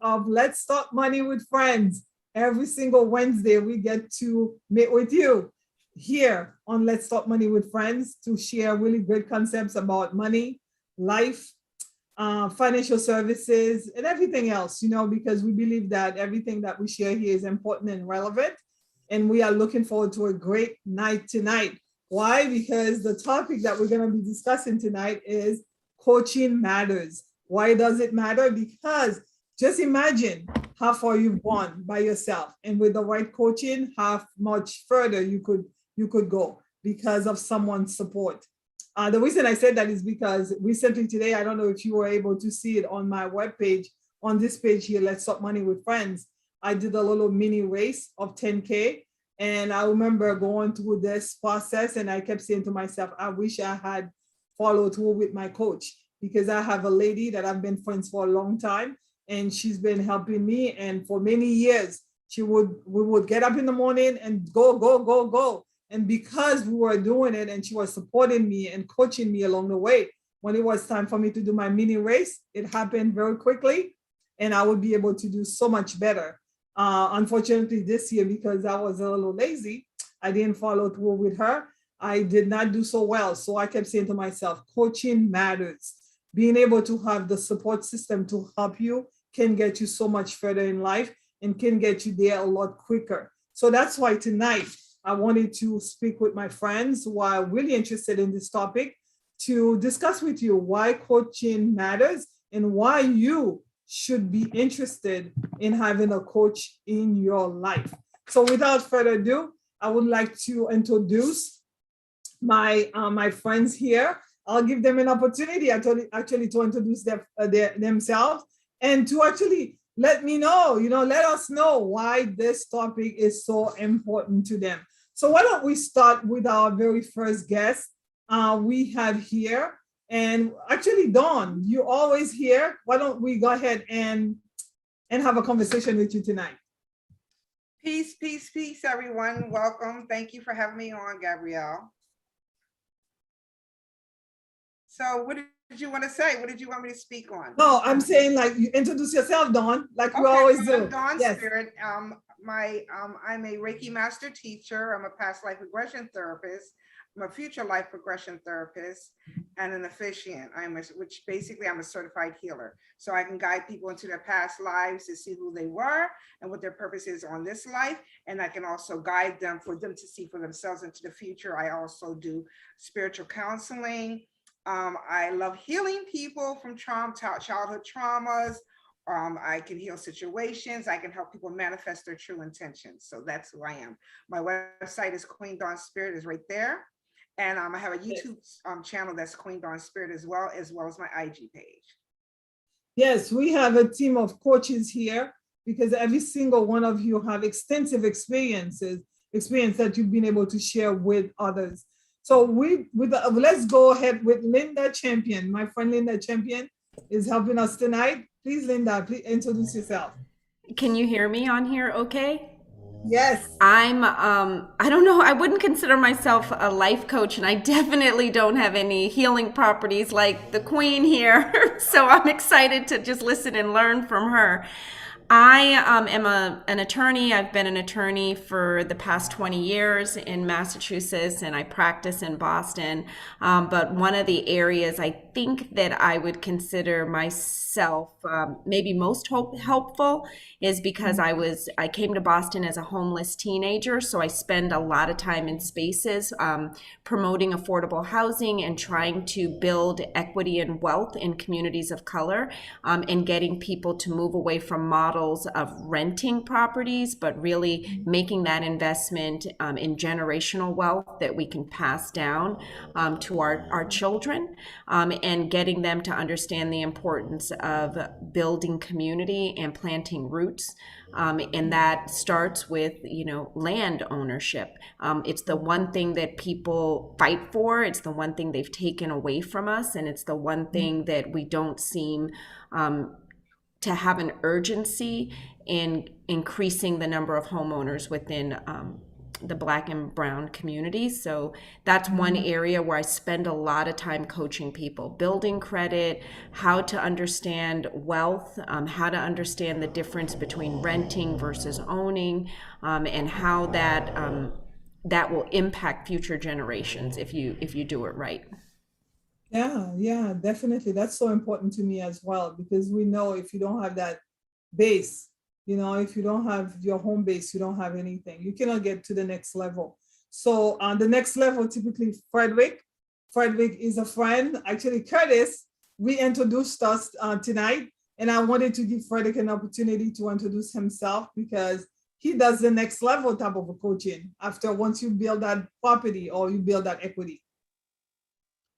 of Let's Talk Money with Friends. Every single Wednesday, we get to meet with you here on Let's Talk Money with Friends to share really great concepts about money, life, financial services, and everything else, because we believe that everything that we share here is important and relevant. And we are looking forward to a great night tonight. Why? Because the topic that we're going to be discussing tonight is coaching matters. Why does it matter? Because just imagine how far you've gone by yourself, and with the right coaching, how much further you could go because of someone's support. The reason I said that is because recently today, I don't know if you were able to see it on my webpage, on this page here, Let's Talk Money with Friends. I did a little mini race of 10K. And I remember going through this process, and I kept saying to myself, I wish I had followed through with my coach, because I have a lady that I've been friends for a long time, and she's been helping me. And for many years, we would get up in the morning and go, go, go, go. And because we were doing it and she was supporting me and coaching me along the way, when it was time for me to do my mini race, it happened very quickly, and I would be able to do so much better. Unfortunately, this year, because I was a little lazy, I didn't follow through with her. I did not do so well. So I kept saying to myself, coaching matters. Being able to have the support system to help you can get you so much further in life and can get you there a lot quicker. So that's why tonight I wanted to speak with my friends who are really interested in this topic to discuss with you why coaching matters and why you should be interested in having a coach in your life. So without further ado, I would like to introduce my friends here. I'll give them an opportunity actually to introduce themselves and to actually let me know, let us know why this topic is so important to them. So why don't we start with our very first guest we have here. And actually, Dawn, you're always here. Why don't we go ahead and have a conversation with you tonight? Peace, peace, peace, everyone. Welcome. Thank you for having me on, Gabrielle. So what did you want to say? What did you want me to speak on? No, I'm saying, like, you introduce yourself, Dawn, like we Okay, always well, do. I'm Dawn Yes. Spirit. I'm a Reiki master teacher. I'm a past life regression therapist. I'm a future life regression therapist and an officiant. Which basically I'm a certified healer. So I can guide people into their past lives to see who they were and what their purpose is on this life. And I can also guide them for them to see for themselves into the future. I also do spiritual counseling. I love healing people from childhood traumas. I can heal situations. I can help people manifest their true intentions. So that's who I am. My website is Queen Dawn Spirit, is right there. And I have a YouTube channel that's Queen Dawn Spirit as well as my IG page. Yes, we have a team of coaches here because every single one of you have extensive experience that you've been able to share with others. So let's go ahead with Linda Champion. My friend Linda Champion is helping us tonight. Please, Linda, please introduce yourself. Can you hear me on here okay? Yes. I don't know, I wouldn't consider myself a life coach, and I definitely don't have any healing properties like the queen here. So I'm excited to just listen and learn from her. I am an attorney. I've been an attorney for the past 20 years in Massachusetts, and I practice in Boston. But one of the areas I think that I would consider myself maybe most helpful is because I came to Boston as a homeless teenager, so I spend a lot of time in spaces promoting affordable housing and trying to build equity and wealth in communities of color, and getting people to move away from models of renting properties, but really making that investment in generational wealth that we can pass down to our children, and getting them to understand the importance of building community and planting roots. And that starts with, land ownership. It's the one thing that people fight for. It's the one thing they've taken away from us. And it's the one thing that we don't seem to have an urgency in increasing the number of homeowners within the Black and Brown communities. So that's one area where I spend a lot of time coaching people, building credit, how to understand wealth, how to understand the difference between renting versus owning, and how that will impact future generations if you do it right. Yeah, definitely. That's so important to me as well, because we know if you don't have that base, if you don't have your home base, you don't have anything. You cannot get to the next level. So the next level, typically Frederick. Frederick is a friend. Actually, Curtis, we introduced us tonight, and I wanted to give Frederick an opportunity to introduce himself because he does the next level type of a coaching after once you build that property or you build that equity.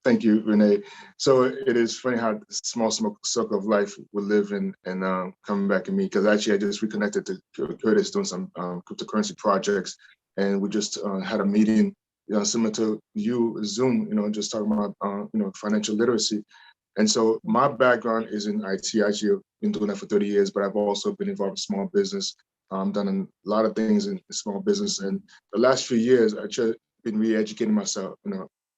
Thank you, Renee. So it is funny how small circle of life will live in and coming back to me, because actually I just reconnected to Curtis doing some cryptocurrency projects, and we just had a meeting, similar to you, Zoom, just talking about financial literacy. And so my background is in IT. Actually, I've been doing that for 30 years, but I've also been involved in small business, done a lot of things in small business. And the last few years, I've just been re-educating myself,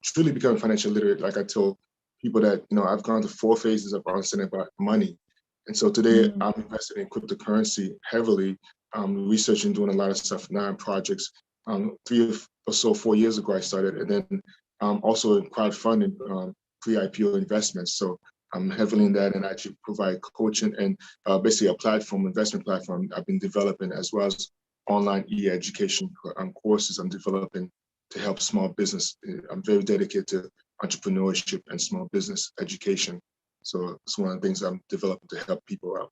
truly becoming financially literate. Like I told people that, I've gone through 4 phases of understanding about money. And so today I'm invested in cryptocurrency heavily, researching, doing a lot of stuff, 9 projects. 3 or so, 4 years ago, I started, and then also in crowdfunding, pre-IPO investments. So I'm heavily in that and actually provide coaching and basically a platform, investment platform I've been developing, as well as online e-education courses I'm developing to help small business. I'm very dedicated to entrepreneurship and small business education. So it's one of the things I'm developing to help people out.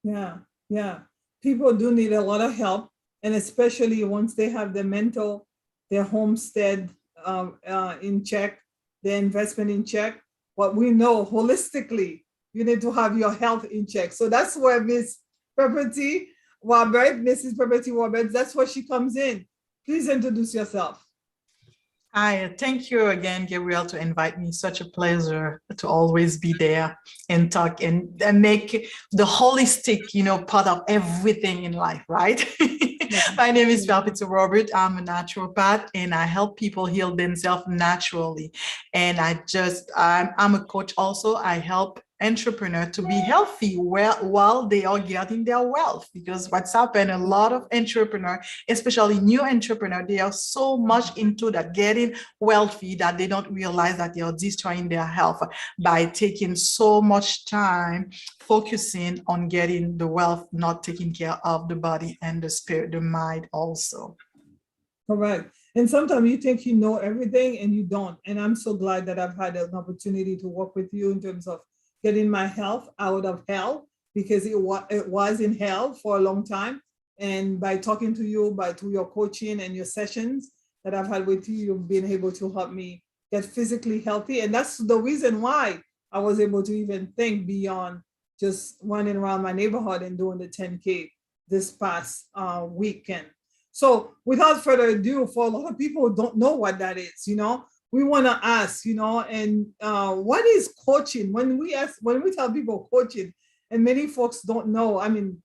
Yeah. People do need a lot of help. And especially once they have their homestead in check, their investment in check, what we know holistically, you need to have your health in check. So that's where Mrs. Pepperty Roberts, that's where she comes in. Please introduce yourself. Hi, thank you again, Gabrielle, to invite me. Such a pleasure to always be there and talk and make the holistic, part of everything in life, right? My name is Pepperty Roberts. I'm a naturopath and I help people heal themselves naturally. And I'm a coach also. I help entrepreneurs to be healthy while they are getting their wealth, because what's happened, a lot of entrepreneurs, especially new entrepreneurs, they are so much into that getting wealthy that they don't realize that they are destroying their health by taking so much time focusing on getting the wealth, not taking care of the body and the spirit, the mind also. Correct. And sometimes you think you know everything and you don't. And I'm so glad that I've had an opportunity to work with you in terms of getting my health out of hell, because it was in hell for a long time. And by talking to you, through your coaching and your sessions that I've had with you, you've been able to help me get physically healthy. And that's the reason why I was able to even think beyond just running around my neighborhood and doing the 10K this past weekend. So without further ado, for a lot of people who don't know what that is, we want to ask, and what is coaching? When we tell people coaching, and many folks don't know, I mean,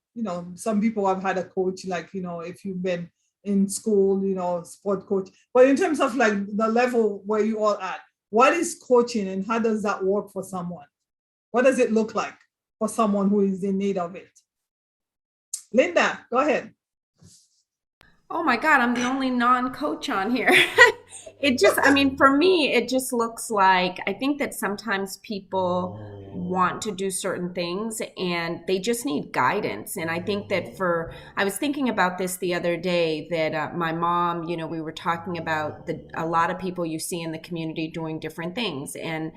some people have had a coach, like, if you've been in school, sport coach, but in terms of like the level where you all at, what is coaching and how does that work for someone? What does it look like for someone who is in need of it? Linda, go ahead. Oh my God, I'm the only non-coach on here. For me, it just looks like, I think that sometimes people want to do certain things and they just need guidance. And I think that I was thinking about this the other day, that my mom, we were talking about a lot of people you see in the community doing different things. And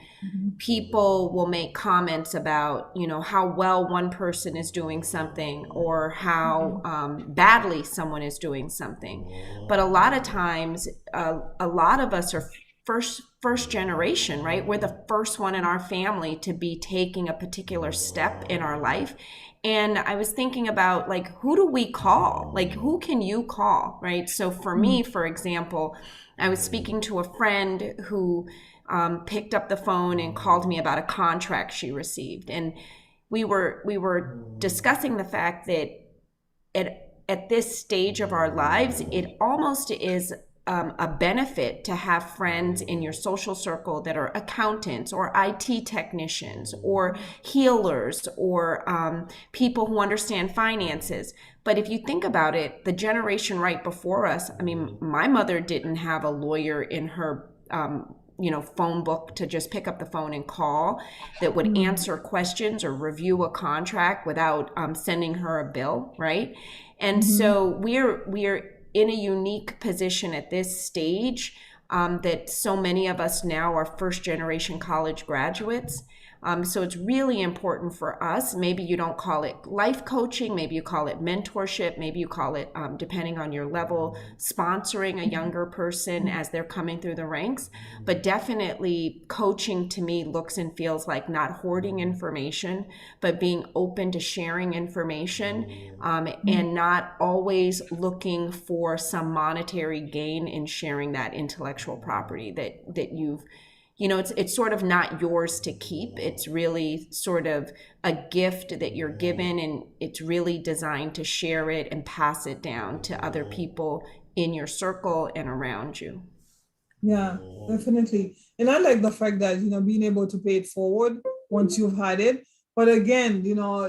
people will make comments about, how well one person is doing something or how badly someone is doing something. But a lot of times, a lot of us are first generation, right? We're the first one in our family to be taking a particular step in our life. And I was thinking about, like, who do we call? Like, who can you call, right? So for me, for example, I was speaking to a friend who picked up the phone and called me about a contract she received. And we were discussing the fact that at this stage of our lives, it almost is a benefit to have friends in your social circle that are accountants or IT technicians or healers or people who understand finances. But if you think about it, the generation right before us, I mean, my mother didn't have a lawyer in her phone book to just pick up the phone and call that would answer questions or review a contract without sending her a bill, right? And so we're in a unique position at this stage that so many of us now are first generation college graduates. So it's really important for us. Maybe you don't call it life coaching, maybe you call it mentorship, maybe you call it, depending on your level, sponsoring a younger person as they're coming through the ranks. But definitely coaching to me looks and feels like not hoarding information, but being open to sharing information and not always looking for some monetary gain in sharing that intellectual property that you've it's sort of not yours to keep. It's really sort of a gift that you're given, and it's really designed to share it and pass it down to other people in your circle and around you. Yeah, definitely. And I like the fact that, being able to pay it forward once you've had it. But again,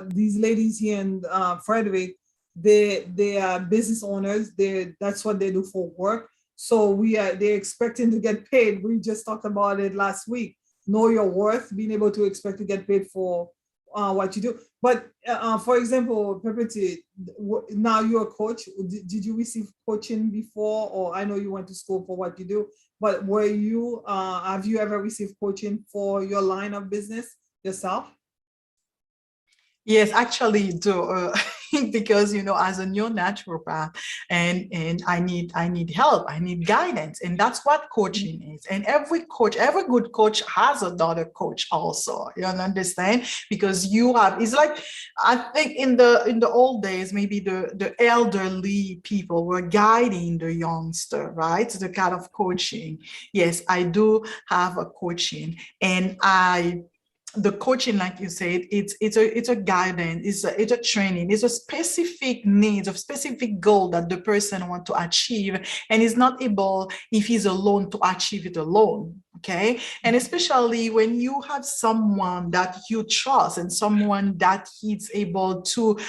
these ladies here in Frederick, they are business owners. That's what they do for work. So they're expecting to get paid. We just talked about it last week. Know your worth, being able to expect to get paid for what you do. But for example, Pepperti, now you're a coach. Did you receive coaching before? Or I know you went to school for what you do, but have you ever received coaching for your line of business yourself? Yes, actually do. Because as a new naturopath and I need help, I need guidance, and that's what coaching is. And every good coach has a daughter coach also, you understand, because it's like, I think in the old days, maybe the elderly people were guiding the youngster, right? The kind of coaching. Yes, I do have a coaching, and the coaching, like you said, it's a guidance, it's a training, it's a specific needs, a specific goal that the person want to achieve, and is not able, if he's alone, to achieve it alone. Okay, and especially when you have someone that you trust and someone that is able to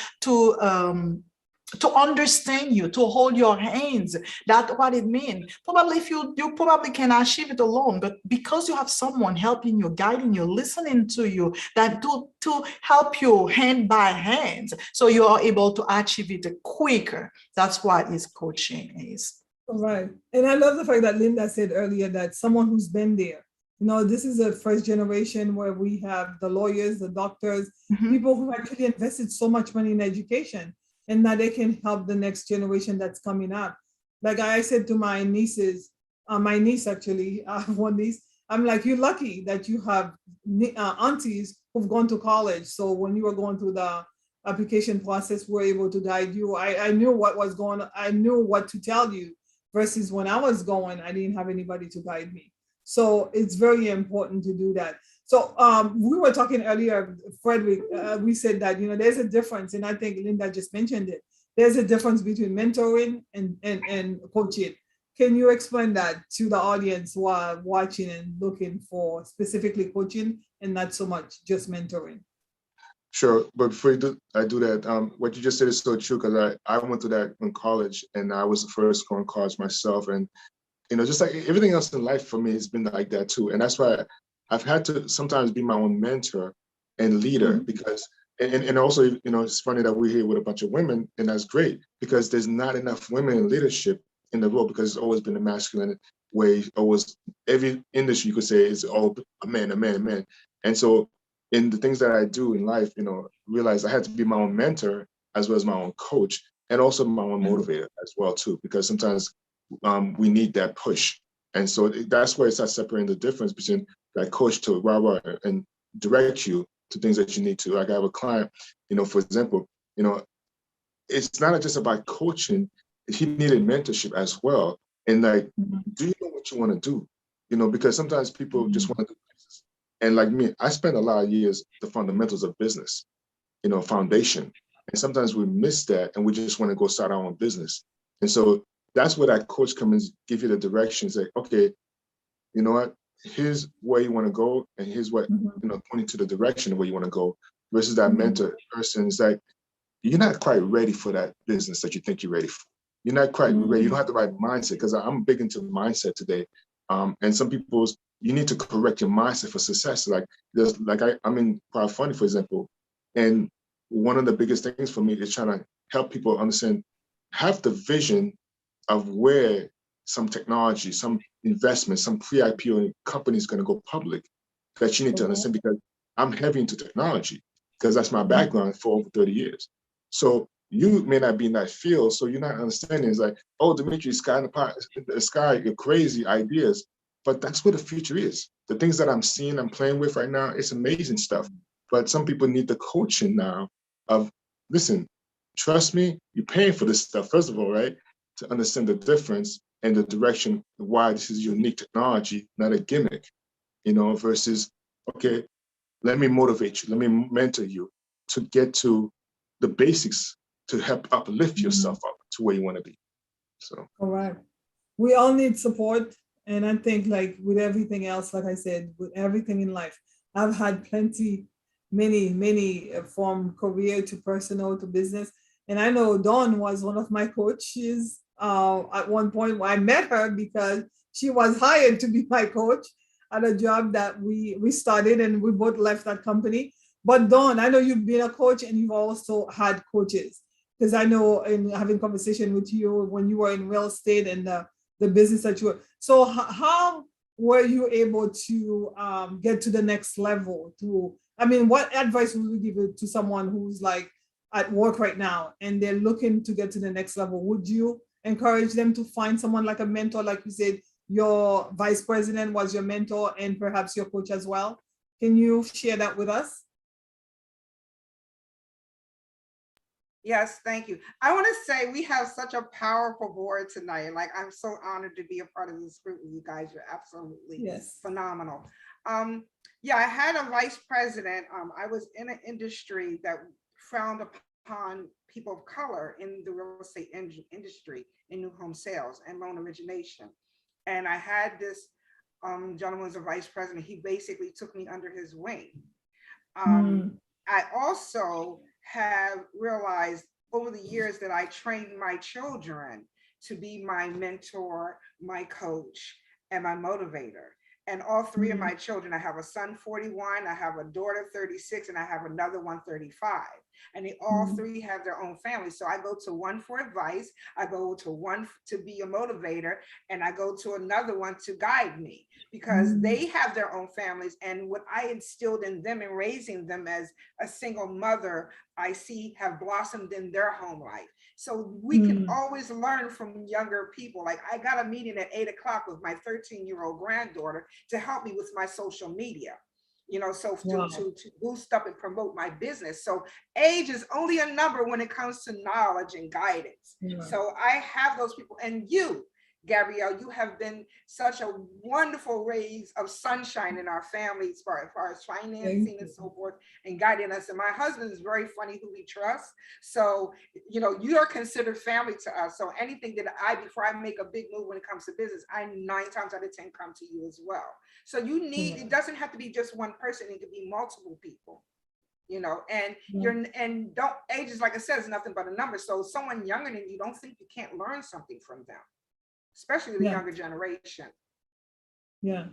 understand you, to hold your hands. That's what it means. Probably if you probably can achieve it alone, but because you have someone helping you, guiding you, listening to you, that to help you hand by hand, so you are able to achieve it quicker. That's what his coaching is. All right. And I love the fact that Linda said earlier that someone who's been there. This is a first generation where we have the lawyers, the doctors, people who actually invested so much money in education, and that they can help the next generation that's coming up. Like I said to my nieces, my niece actually, one niece, I'm like, you're lucky that you have aunties who've gone to college. So when you were going through the application process, we're able to guide you. I knew what was going on. I knew what to tell you, versus when I was going, I didn't have anybody to guide me. So it's very important to do that. So we were talking earlier, Frederick, we said that, there's a difference, and I think Linda just mentioned it. There's a difference between mentoring and coaching. Can you explain that to the audience who are watching and looking for specifically coaching and not so much just mentoring? Sure, but before I do that, what you just said is so true, because I went through that in college, and I was the first going to college myself. And, just like everything else in life for me, it's been like that too. And that's why I've had to sometimes be my own mentor and leader, because, and also, it's funny that we're here with a bunch of women, and that's great, because there's not enough women in leadership in the world, because it's always been a masculine way. Always, every industry you could say is all a man. And so in the things that I do in life, realize I had to be my own mentor as well as my own coach, and also my own motivator as well too, because sometimes we need that push. And so that's where it's not separating the difference between that coach to rah-rah and direct you to things that you need to. Like I have a client, for example, it's not just about coaching. He needed mentorship as well. And like, do you know what you want to do? Because sometimes people just want to do business. And like me, I spent a lot of years, the fundamentals of business, foundation. And sometimes we miss that and we just want to go start our own business. And so that's where that coach comes in, give you the directions, like, okay, you know what, here's where you want to go, and here's what, pointing to the direction where you want to go, versus that mentor person is like, you're not quite ready for that business that you think you're ready for. You're not quite ready. You don't have the right mindset, because I'm big into mindset today. And some people's, you need to correct your mindset for success. Like there's, like I'm in crowdfunding, for example, and one of the biggest things for me is trying to help people understand, have the vision of where some technology, some investment, some pre-IPO company is going to go public, that you need to understand, because I'm heavy into technology, because that's my background for over 30 years. So you may not be in that field, so you're not understanding. It's like, oh, Dimitri, sky in the sky, you're crazy ideas. But that's where the future is. The things that I'm seeing, I'm playing with right now, it's amazing stuff. But some people need the coaching now of, listen, trust me, you're paying for this stuff, first of all, right? To understand the difference and the direction, why this is unique technology, not a gimmick, versus, okay, let me motivate you, let me mentor you to get to the basics to help uplift yourself up to where you want to be. So, all right. We all need support. And I think, like with everything else, like I said, with everything in life, I've had many from career to personal to business. And I know Dawn was one of my coaches at one point. I met her because she was hired to be my coach at a job that we started, and we both left that company. But Dawn, I know you've been a coach and you've also had coaches, because I know in having conversation with you when you were in real estate and the business that you were. So how were you able to get to the next level? What advice would you give to someone who's like at work right now and they're looking to get to the next level? Would you encourage them to find someone like a mentor? Like you said, your vice president was your mentor and perhaps your coach as well. Can you share that with us? Yes, thank you. I want to say we have such a powerful board tonight. Like, I'm so honored to be a part of this group with you guys. You're absolutely phenomenal. Yeah, I had a vice president. I was in an industry that frowned upon people of color in the real estate industry, in new home sales and loan origination. And I had this gentleman was a vice president. He basically took me under his wing. I also have realized over the years that I trained my children to be my mentor, my coach, and my motivator. And all three of my children, I have a son 41, I have a daughter 36, and I have another one 35. And they all three have their own families. So I go to one for advice, I go to one to be a motivator, and I go to another one to guide me, because they have their own families. And what I instilled in them and raising them as a single mother, I see have blossomed in their home life. So we can always learn from younger people. Like, I got a meeting at 8 o'clock with my 13-year-old granddaughter to help me with my social media, to boost up and promote my business. So age is only a number when it comes to knowledge and guidance. So I have those people. And you, Gabrielle, you have been such a wonderful rays of sunshine in our family as far as financing and so forth, and guiding us. And my husband is very funny, who we trust. So, you are considered family to us. So anything that before I make a big move when it comes to business, I 9 times out of 10 come to you as well. So you need, it doesn't have to be just one person, it could be multiple people. And don't, age is, like I said, is nothing but a number. So someone younger than you, don't think you can't learn something from them, especially the younger generation. Yeah,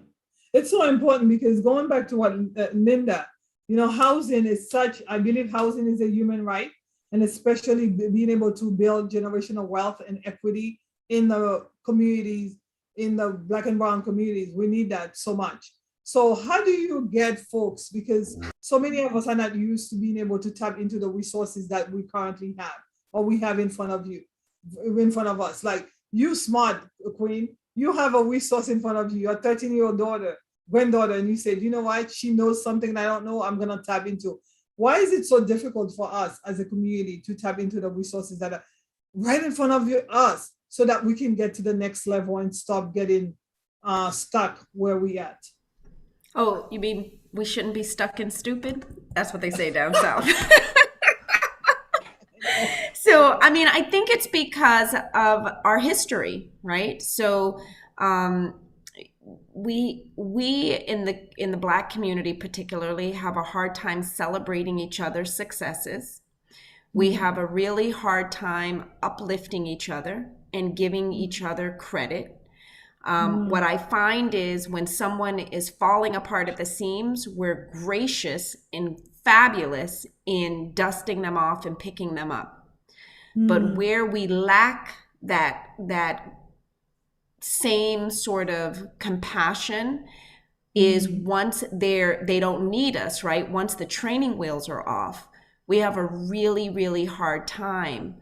it's so important, because going back to what Linda, housing is I believe housing is a human right, and especially being able to build generational wealth and equity in the communities, in the Black and brown communities. We need that so much. So how do you get folks, because so many of us are not used to being able to tap into the resources that we currently have, or we have in front of us. Like, you smart, Queen, you have a resource in front of you, your 13-year-old granddaughter, and you said, you know what, she knows something I don't know, I'm gonna tap into. Why is it so difficult for us as a community to tap into the resources that are right in front of us, so that we can get to the next level and stop getting stuck where we at? Oh, you mean we shouldn't be stuck and stupid? That's what they say down south. So, I mean, I think it's because of our history, right? So, we in the Black community particularly have a hard time celebrating each other's successes. We have a really hard time uplifting each other and giving each other credit. What I find is when someone is falling apart at the seams, we're gracious and fabulous in dusting them off and picking them up. But where we lack that same sort of compassion is once they don't need us, right? Once the training wheels are off, we have a really, really hard time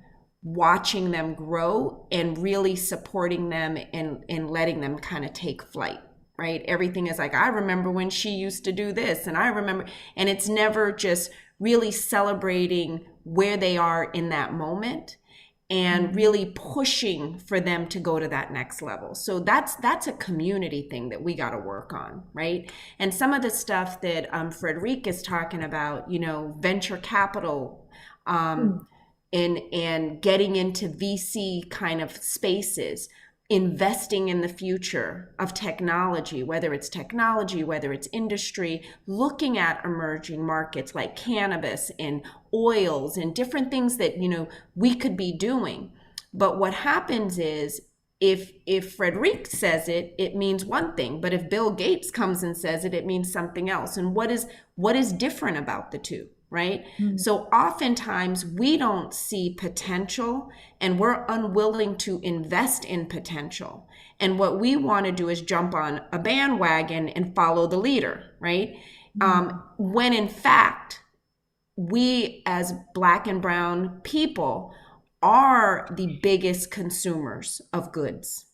watching them grow and really supporting them and letting them kind of take flight, right? Everything is like, I remember when she used to do this, and I remember, and it's never just really celebrating where they are in that moment and really pushing for them to go to that next level. So that's a community thing that we got to work on, right? And some of the stuff that Frederic is talking about, you know, venture capital, and getting into VC kind of spaces, investing in the future of technology, whether it's industry, looking at emerging markets like cannabis and oils and different things that, you know, we could be doing. But what happens is if Frederic says it, it means one thing, but if Bill Gates comes and says it, it means something else. And what is different about the two? Right? So oftentimes we don't see potential and we're unwilling to invest in potential. And what we want to do is jump on a bandwagon and follow the leader, right? When in fact, we as Black and brown people are the biggest consumers of goods.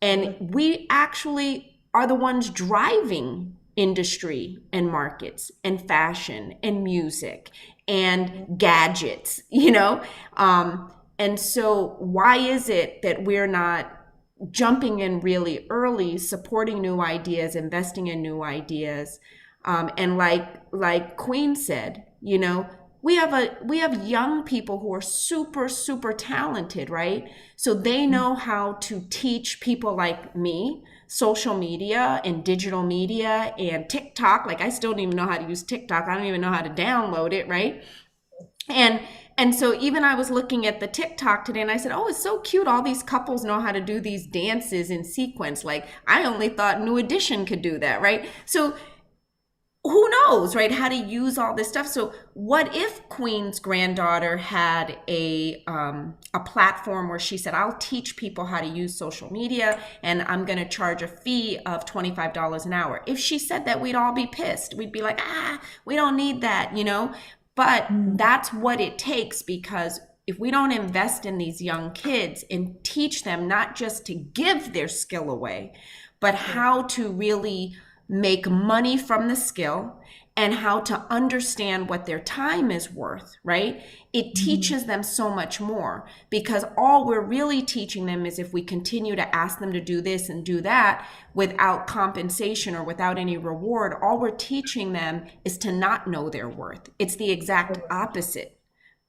And we actually are the ones driving industry and markets and fashion and music and gadgets, you know? And so why is it that we're not jumping in really early, supporting new ideas, investing in new ideas? And like Queen said, you know, we have young people who are super, super talented, right? So they know how to teach people like me social media and digital media and TikTok. Like I still don't even know how to use TikTok. I don't even know how to download it, right? And so even I was looking at the TikTok today and I said, oh, it's so cute. All these couples know how to do these dances in sequence. Like I only thought New Edition could do that, right? So who knows, right? How to use all this stuff. So what if Queen's granddaughter had a platform where she said, I'll teach people how to use social media and I'm going to charge a fee of $25 an hour. If she said that, we'd all be pissed. We'd be like, we don't need that, you know? But that's what it takes, because if we don't invest in these young kids and teach them not just to give their skill away, but how to really make money from the skill and how to understand what their time is worth, right? It teaches them so much more, because all we're really teaching them is if we continue to ask them to do this and do that without compensation or without any reward, all we're teaching them is to not know their worth. It's the exact opposite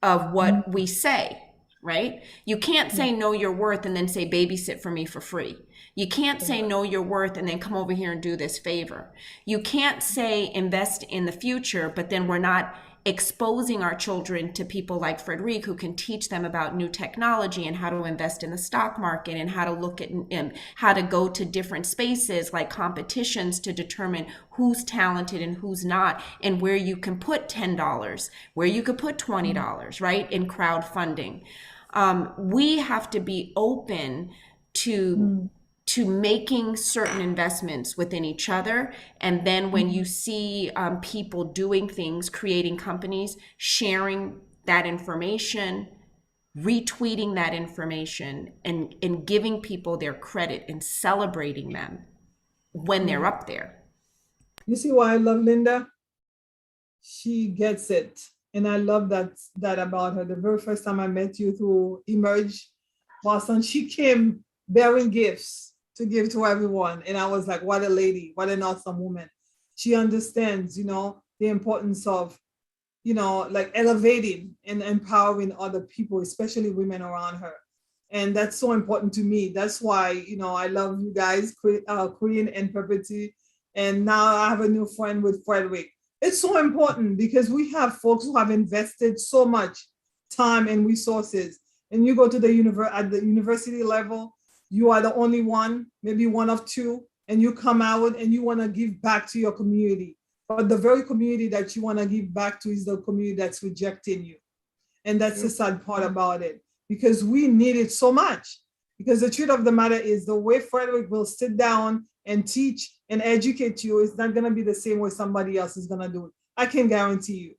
of what we say, right? You can't say know your worth and then say babysit for me for free. You can't say know your worth and then come over here and do this favor. You can't say invest in the future, but then we're not exposing our children to people like Frederic who can teach them about new technology and how to invest in the stock market and how to look at how to go to different spaces like competitions to determine who's talented and who's not, and where you can put $10, where you could put $20, right, in crowdfunding. We have to be open to making certain investments within each other. And then when you see people doing things, creating companies, sharing that information, retweeting that information, and giving people their credit and celebrating them when they're up there. You see why I love Linda? She gets it. And I love that about her. The very first time I met you through Emerge Boston, she came bearing gifts to give to everyone. And I was like, what a lady, what an awesome woman. She understands, you know, the importance of like elevating and empowering other people, especially women around her. And that's so important to me. That's why, I love you guys, Queen and Perpetuity. And now I have a new friend with Frederick. It's so important because we have folks who have invested so much time and resources. And you go to at the university level, you are the only one, maybe one of two, and you come out and you want to give back to your community. But the very community that you want to give back to is the community that's rejecting you. And that's the sad part about it, because we need it so much. Because the truth of the matter is, the way Frederick will sit down and teach and educate you is not going to be the same way somebody else is going to do it. I can guarantee you.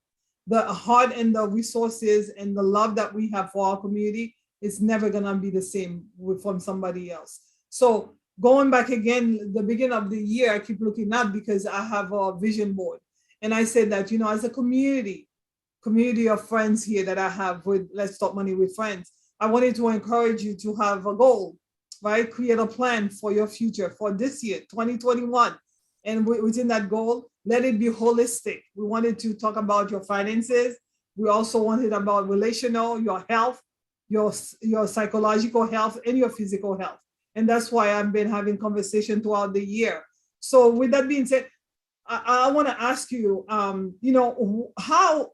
The heart and the resources and the love that we have for our community is never going to be the same from somebody else. So going back again, the beginning of the year, I keep looking up because I have a vision board. And I said that, as a community of friends here that I have with Let's Talk Money with Friends, I wanted to encourage you to have a goal, right? Create a plan for your future for this year, 2021. And within that goal, let it be holistic. We wanted to talk about your finances. We also wanted about relational, your health, your psychological health, and your physical health. And that's why I've been having conversation throughout the year. So with that being said, I want to ask you,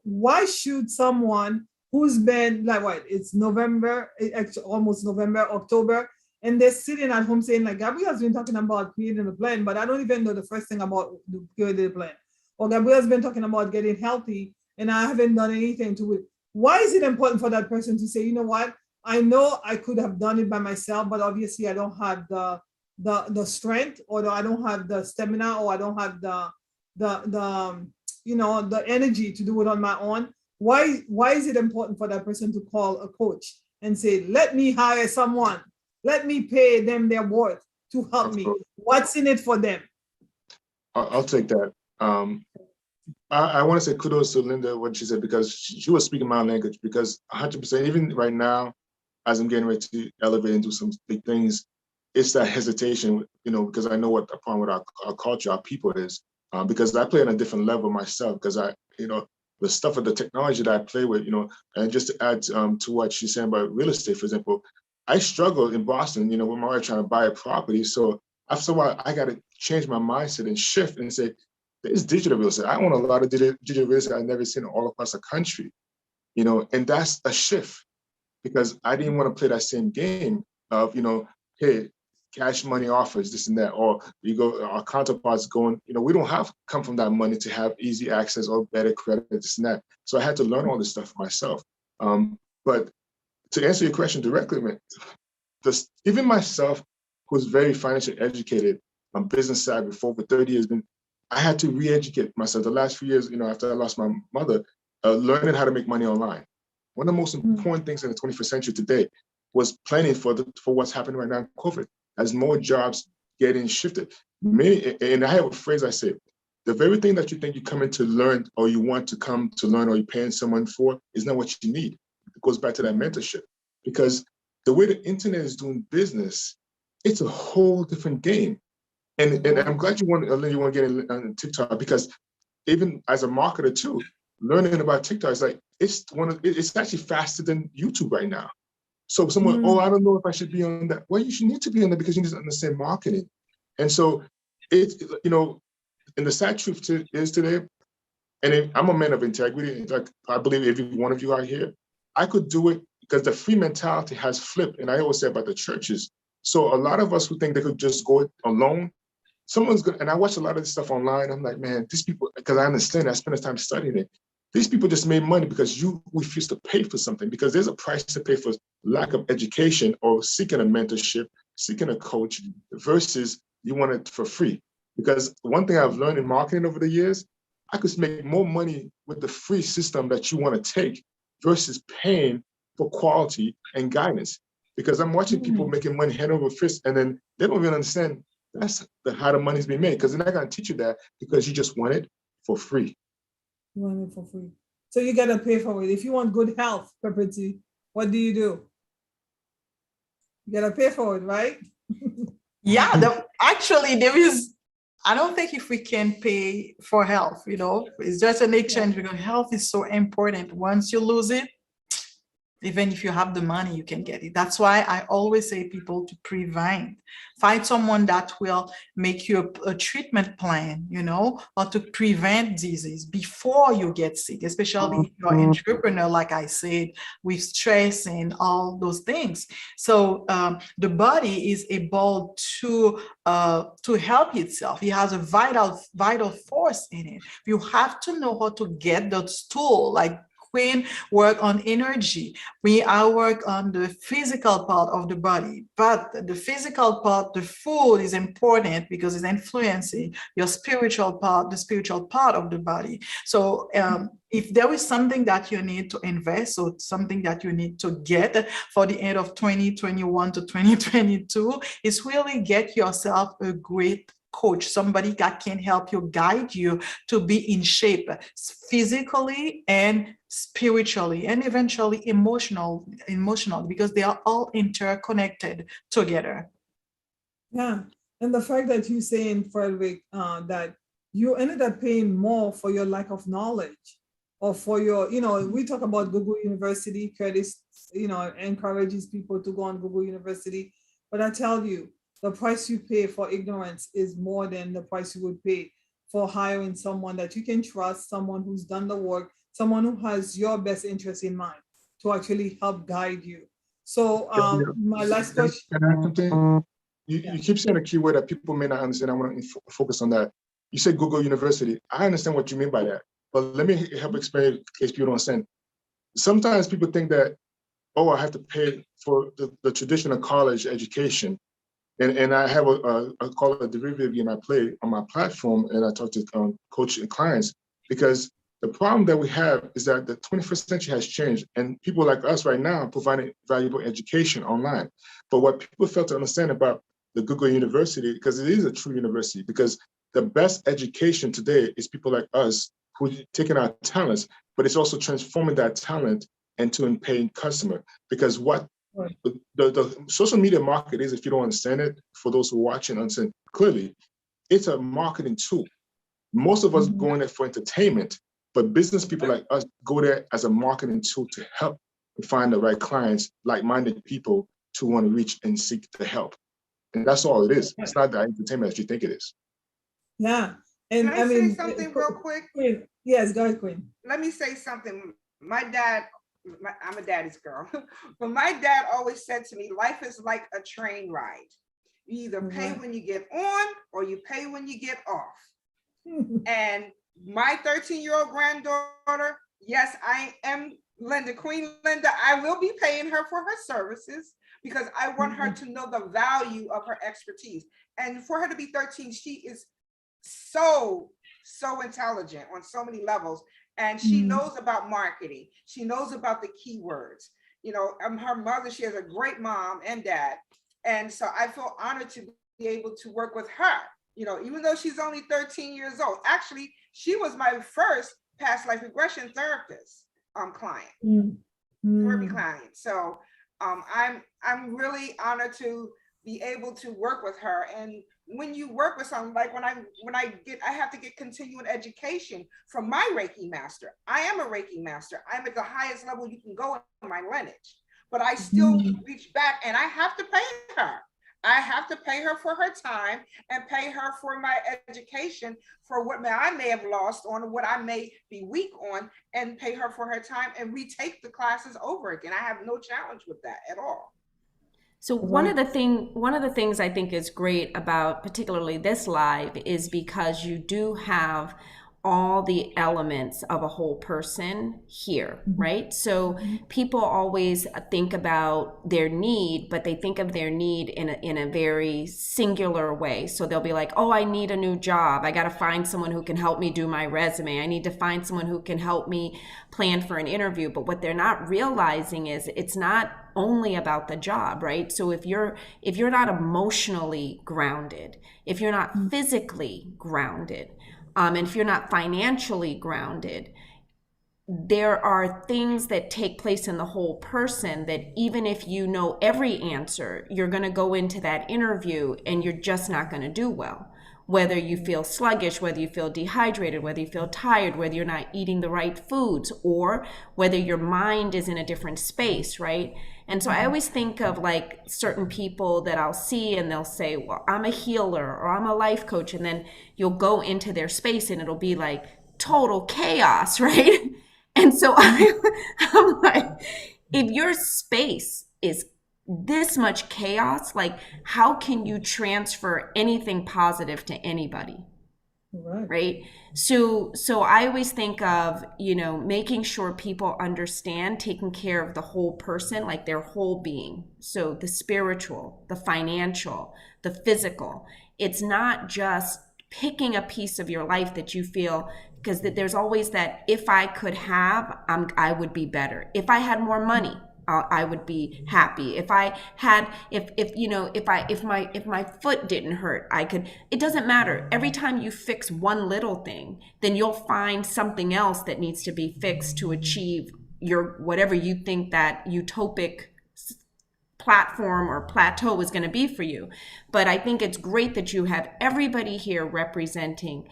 why should someone who's been it's November, almost November, October, and they're sitting at home saying, like, Gabrielle's been talking about creating a plan, but I don't even know the first thing about creating a plan. Or Gabrielle's been talking about getting healthy, and I haven't done anything to it. Why is it important for that person to say, you know what? I know I could have done it by myself, but obviously I don't have the strength, or I don't have the stamina, or I don't have the energy to do it on my own. Why is it important for that person to call a coach and say, let me hire someone, let me pay them their worth to help me? What's in it for them? I'll take that. I want to say kudos to Linda, what she said, because she was speaking my language, because 100%, even right now, as I'm getting ready to elevate and do some big things, it's that hesitation, because I know what the problem with our culture, our people is, because I play on a different level myself, because the stuff of the technology that I play with, and just to add to what she's saying about real estate, for example, I struggled in Boston, with my wife trying to buy a property. So after a while, I got to change my mindset and shift and say, there's digital real estate. I own a lot of digital real estate I've never seen all across the country, and that's a shift, because I didn't want to play that same game of, hey, cash money offers, this and that, or our counterparts going, we don't come from that money to have easy access or better credit, this and that. So I had to learn all this stuff myself. But to answer your question directly, even myself, who's very financially educated on business side for over 30 years, I had to re-educate myself the last few years, after I lost my mother, learning how to make money online. One of the most important things in the 21st century today was planning for what's happening right now in COVID. As more jobs getting shifted, and I have a phrase I say, the very thing that you think you come in to learn, or you want to come to learn, or you're paying someone for, is not what you need. It goes back to that mentorship, because the way the internet is doing business, it's a whole different game. And I'm glad you want to get on TikTok, because even as a marketer too, learning about TikTok is like, it's actually faster than YouTube right now. So someone, I don't know if I should be on that. Well, you should need to be on that, because you need to understand marketing. And so and the sad truth is today, and I'm a man of integrity, like I believe every one of you out here, I could do it because the free mentality has flipped. And I always say about the churches. So a lot of us who think they could just go it alone, and I watch a lot of this stuff online. I'm like, man, these people, because I understand, I spend the time studying it. These people just made money because you refuse to pay for something, because there's a price to pay for lack of education or seeking a mentorship, seeking a coach, versus you want it for free. Because one thing I've learned in marketing over the years, I could make more money with the free system that you want to take versus paying for quality and guidance. Because I'm watching people making money hand over fist, and then they don't even understand that's how the money's being made, because they're not going to teach you that, because you just want it for free. You want it for free. So you got to pay for it. If you want good health, Perpetuity, what do? You got to pay for it, right? Yeah, actually, there is I don't think if we can pay for health, it's just an exchange because health is so important. Once you lose it, even if you have the money, you can get it. That's why I always say people to prevent. Find someone that will make you a treatment plan, or to prevent disease before you get sick, especially if you're an entrepreneur, like I said, with stress and all those things. So the body is able to help itself. It has a vital force in it. You have to know how to get those tools, like Queen work on energy. I work on the physical part of the body, but the physical part, the food is important because it's influencing your spiritual part, the spiritual part of the body. So if there is something that you need to invest or something that you need to get for the end of 2021 to 2022, is really get yourself a great coach, somebody that can help you, guide you to be in shape physically and spiritually and eventually emotional, because they are all interconnected together. Yeah. And the fact that you're saying, Frederick, that you ended up paying more for your lack of knowledge or for your, we talk about Google University, Curtis, encourages people to go on Google University. But I tell you, the price you pay for ignorance is more than the price you would pay for hiring someone that you can trust, someone who's done the work, someone who has your best interest in mind to actually help guide you. So my last question. Can I add something? You keep saying a key word that people may not understand. I want to focus on that. You said Google University. I understand what you mean by that, but let me help explain in case people don't understand. Sometimes people think that, I have to pay for the traditional college education. And I have I call it a derivative game I play on my platform, and I talk to coach and clients, because the problem that we have is that the 21st century has changed, and people like us right now are providing valuable education online. But what people fail to understand about the Google University, because it is a true university, because the best education today is people like us who are taking our talents, but it's also transforming that talent into a paying customer. Because what the social media market is, if you don't understand it, for those who are watching, understand clearly, it's a marketing tool. Most of us go in there for entertainment, but business people like us go there as a marketing tool to help find the right clients, like-minded people to want to reach and seek the help. And that's all it is. It's not the entertainment that you think it is. Yeah. And Can I say something real quick? Queen. Yes, go ahead, Queen. Let me say something. My dad, I'm a daddy's girl, but my dad always said to me, life is like a train ride. You either pay when you get on or you pay when you get off. And my 13-year-old granddaughter, yes, I am Queen Linda. I will be paying her for her services because I want her to know the value of her expertise. And for her to be 13, she is so intelligent on so many levels. And she knows about marketing. She knows about the keywords. Her mother, she has a great mom and dad. And so I feel honored to be able to work with her, even though she's only 13 years old. Actually, she was my first past life regression therapist client, therapy client. So I'm really honored to be able to work with her. And when you work with someone, like when I have to get continuing education from my Reiki master. I am a Reiki master. I'm at the highest level you can go in my lineage, but I still reach back and I have to pay her. I have to pay her for her time and pay her for my education for what I may have lost on, what I may be weak on, and pay her for her time and retake the classes over again. I have no challenge with that at all. So one of the things I think is great about particularly this live is because you do have all the elements of a whole person here, right? So people always think about their need, but they think of their need in a very singular way. So they'll be like, oh, I need a new job. I got to find someone who can help me do my resume. I need to find someone who can help me plan for an interview. But what they're not realizing is it's not only about the job, right? So if you're not emotionally grounded, if you're not physically grounded, and if you're not financially grounded, there are things that take place in the whole person that even if you know every answer, you're going to go into that interview and you're just not going to do well. whether you feel sluggish, whether you feel dehydrated, whether you feel tired, whether you're not eating the right foods, or whether your mind is in a different space, right? And so I always think of like certain people that I'll see and they'll say, well, I'm a healer or I'm a life coach. And then you'll go into their space and it'll be like total chaos, right? And so I'm like, if your space is this much chaos, like how can you transfer anything positive to anybody? Right. So I always think of, making sure people understand taking care of the whole person, like their whole being. So the spiritual, the financial, the physical. It's not just picking a piece of your life that you feel, because there's always that, if I could have, I would be better. If I had more money, I would be happy. If I had, if my foot didn't hurt, I could. It doesn't matter. Every time you fix one little thing, then you'll find something else that needs to be fixed to achieve your whatever you think that utopic platform or plateau is going to be for you. But I think it's great that you have everybody here representing.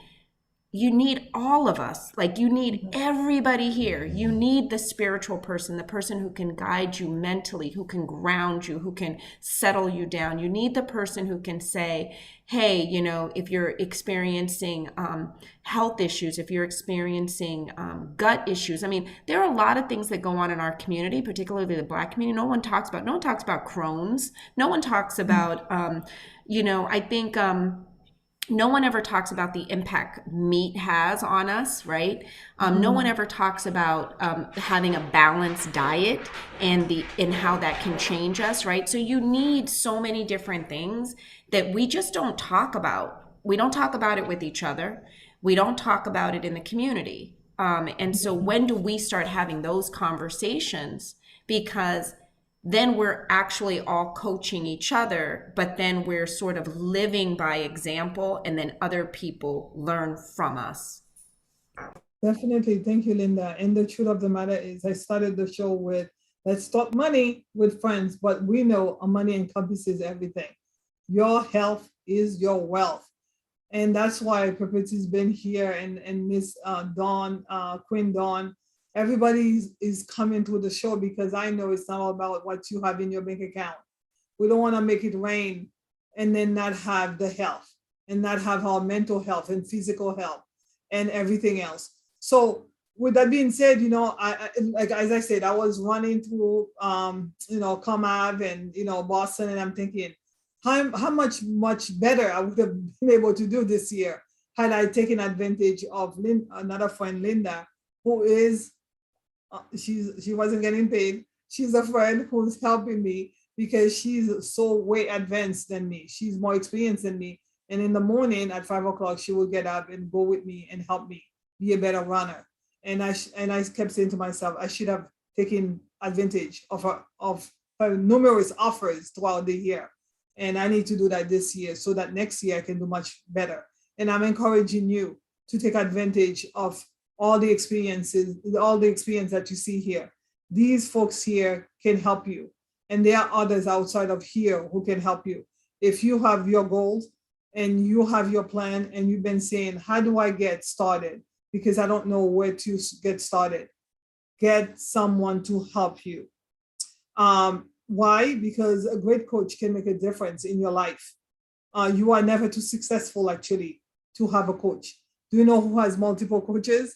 You need all of us. Like, you need everybody here. You need the spiritual person, the person who can guide you mentally, who can ground you, who can settle you down. You need the person who can say, hey, if you're experiencing health issues, if you're experiencing gut issues. I mean, there are a lot of things that go on in our community, particularly the Black community. No one talks about Crohn's. No one talks about, I think, no one ever talks about the impact meat has on us, right? No one ever talks about having a balanced diet and how that can change us, right? So you need so many different things that we just don't talk about. We don't talk about it with each other. We don't talk about it in the community. And so when do we start having those conversations? Because then we're actually all coaching each other, but then we're sort of living by example, and then other people learn from us. Definitely. Thank you, Linda. And the truth of the matter is, I started the show with, let's talk money with friends, but we know money encompasses everything. Your health is your wealth. And that's why Perpetu's been here, and Miss Dawn, Queen Dawn, everybody is coming to the show, because I know it's not all about what you have in your bank account. We don't want to make it rain and then not have the health, and not have our mental health and physical health and everything else. So with that being said, I like, as I said, I was running through, Comave and, Boston, and I'm thinking how much better I would have been able to do this year had I taken advantage of another friend, Linda, who is, she wasn't getting paid. She's a friend who's helping me because she's so way advanced than me. She's more experienced than me. And in the morning at 5 o'clock, she will get up and go with me and help me be a better runner. And I kept saying to myself, I should have taken advantage of her numerous offers throughout the year. And I need to do that this year so that next year I can do much better. And I'm encouraging you to take advantage of all the experience that you see here. These folks here can help you. And there are others outside of here who can help you. If you have your goals and you have your plan and you've been saying, how do I get started? Because I don't know where to get started. Get someone to help you. Why? Because a great coach can make a difference in your life. You are never too successful, actually, to have a coach. Do you know who has multiple coaches?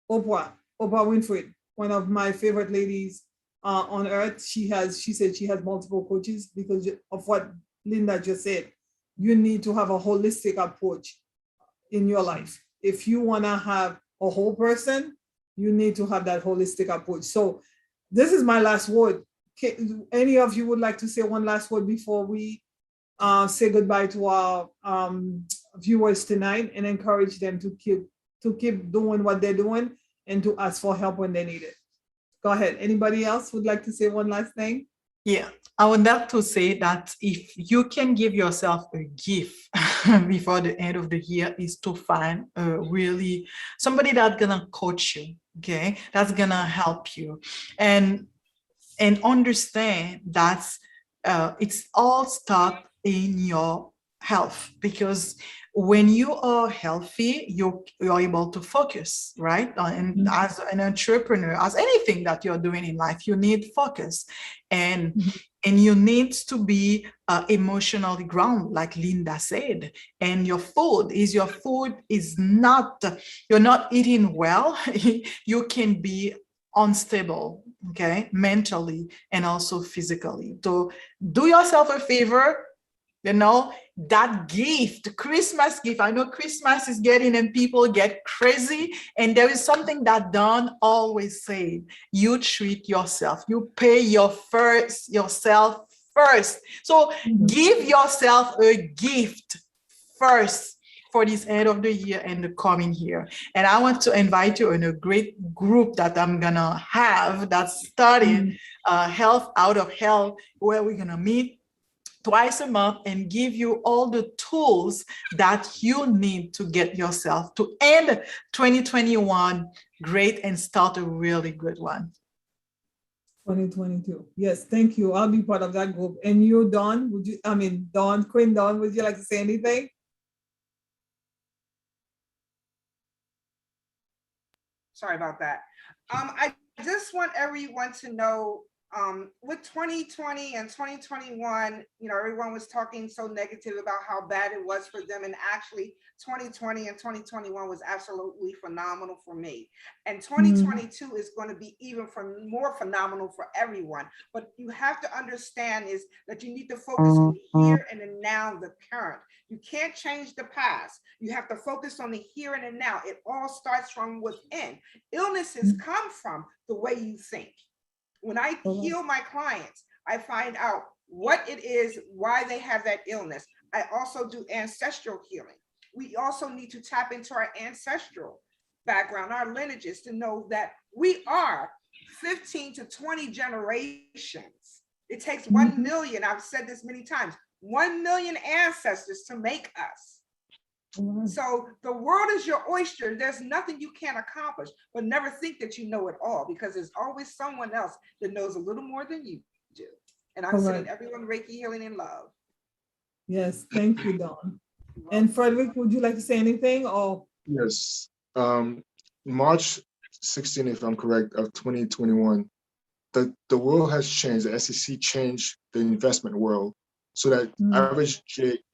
Oprah Winfrey, one of my favorite ladies on earth. She said she has multiple coaches because of what Linda just said. You need to have a holistic approach in your life. If you want to have a whole person, you need to have that holistic approach. So this is my last word. Any of you would like to say one last word before we say goodbye to our viewers tonight, and encourage them to keep doing what they're doing and to ask for help when they need it? Go ahead. Anybody else would like to say one last thing? Yeah, I would love to say that if you can give yourself a gift before the end of the year, is to find really somebody that's gonna coach you, okay? That's gonna help you, and understand that it's all start in your health, because when you are healthy, you're able to focus, right? And Mhm. as an entrepreneur, as anything that you're doing in life, you need focus, and Mhm. and you need to be emotionally grounded, like Linda said. And your food is not, you're not eating well, you can be unstable, okay, mentally and also physically. So do yourself a favor, you know, that gift, Christmas gift. I know Christmas is getting and people get crazy. And there is something that Don always said: you treat yourself, you pay yourself first. So Mhm. give yourself a gift first for this end of the year and the coming year. And I want to invite you in a great group that I'm gonna have that's starting, Mhm. Health Out of Hell, where we're gonna meet twice a month and give you all the tools that you need to get yourself to end 2021 great and start a really good one. 2022. Yes, thank you. I'll be part of that group. And you, Dawn, Queen Dawn, would you like to say anything? Sorry about that. I just want everyone to know, with 2020 and 2021, everyone was talking so negative about how bad it was for them. And actually 2020 and 2021 was absolutely phenomenal for me. And 2022 is going to be even more phenomenal for everyone. But you have to understand is that you need to focus on the here and the now, the current. You can't change the past. You have to focus on the here and the now. It all starts from within. Illnesses come from the way you think. When I heal my clients, I find out what it is, why they have that illness. I also do ancestral healing. We also need to tap into our ancestral background, our lineages, to know that we are 15 to 20 generations. It takes 1 million, I've said this many times, 1 million ancestors to make us. So the world is your oyster. There's nothing you can't accomplish, but never think that you know it all, because there's always someone else that knows a little more than you do. And I'm sending everyone Reiki healing and love. Yes, thank you, Dawn. And Frederick, would you like to say anything? Or Yes. March 16th, if I'm correct, of 2021, the world has changed. The SEC changed the investment world so that average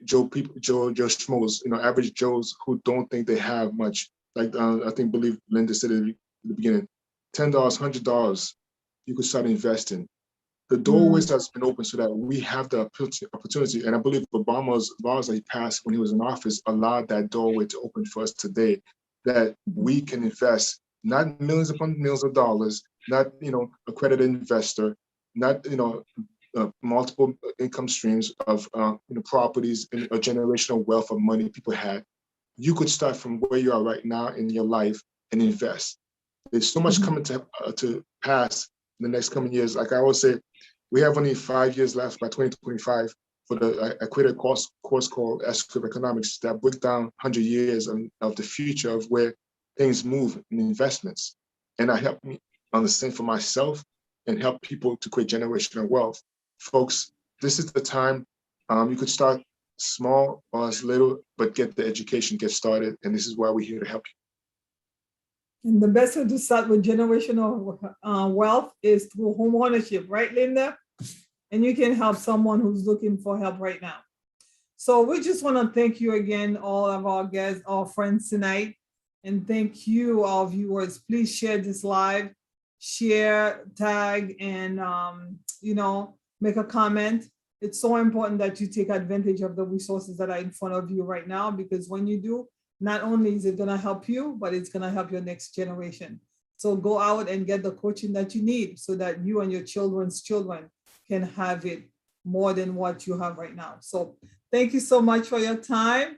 Joe Schmoes, average Joes who don't think they have much, like believe Linda said at the beginning, $10, $100, you could start investing. The doorways has been open so that we have the opportunity, and I believe Obama's laws that he passed when he was in office allowed that doorway to open for us today, that we can invest not millions upon millions of dollars, not accredited investor, not multiple income streams of properties and a generational wealth of money people had. You could start from where you are right now in your life and invest. There's so much coming to pass in the next coming years. Like I always say, we have only 5 years left by 2025 for I created a course called S-Curve Economics that breaks down 100 years of the future of where things move in investments. And I help me understand for myself and help people to create generational wealth. Folks, this is the time. You could start small or as little, but get the education, get started. And this is why we're here to help you. And the best way to start with generational wealth is through home ownership, right, Linda? And you can help someone who's looking for help right now. So we just want to thank you again, all of our guests, our friends tonight. And thank you, our viewers. Please share this live, share, tag, and make a comment. It's so important that you take advantage of the resources that are in front of you right now, because when you do, not only is it going to help you, but it's going to help your next generation. So go out and get the coaching that you need so that you and your children's children can have it more than what you have right now. So thank you so much for your time.